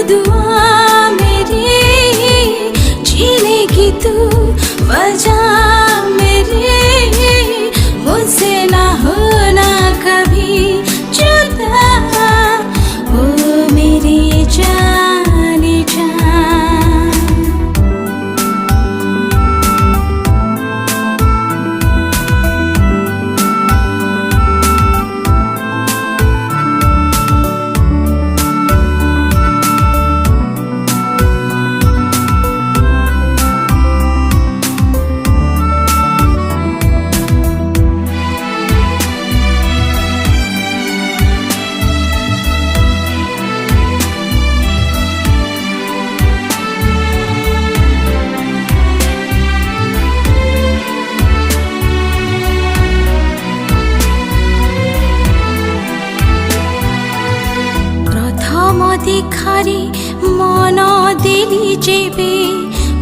दुआ मेरी, जीने की तू वजह मेरी, मुझसे ना होना कभी जुदा, ओ मेरी जाने जान। দেখারে মন দেলি যেবে,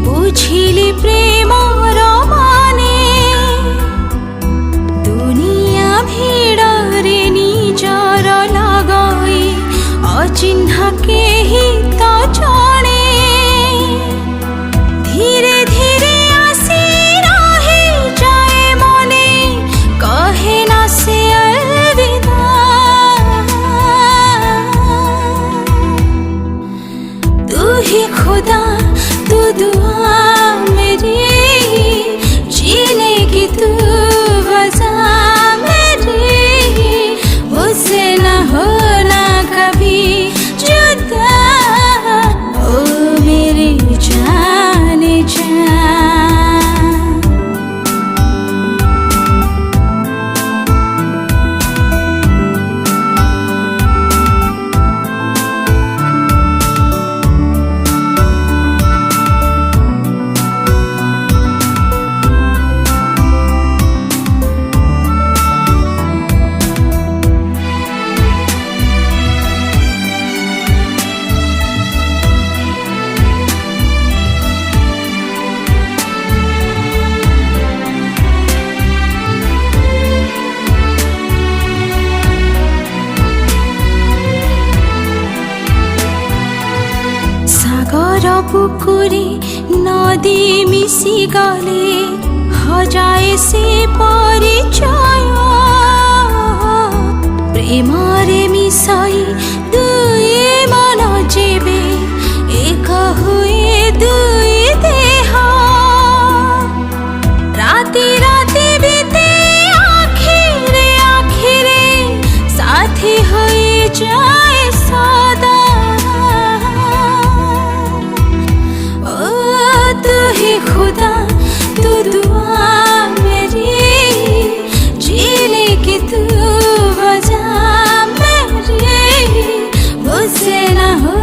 বুঝিলি প্রেমর মানে, দুনিয়া ভিড়রে নিজর লগাই, অচিহ্না কেহি তো জনে, ধীরে ধীরে আসি রহি যায় মনে, কহে না সে अलविदा। तू ही खुदा तू दुआ मेरी, जीने की तू वजह मेरी, मुझसे न होना कभी जुदा, ओ मेरी जाने जान। সাগর পুকুরে নদী মিশি গলে, হজায় সে পরিচয়, প্রেমরে মিশাই দুই মন যেবে, এক হয়ে দুই দেহ, রাতি রাতি বিতে আখিরে আখিরে, সাথী হয়ে যায় সদা। तू ही खुदा तू दुआ मेरी, जीने की तू वजह मेरी, मुझसे न हो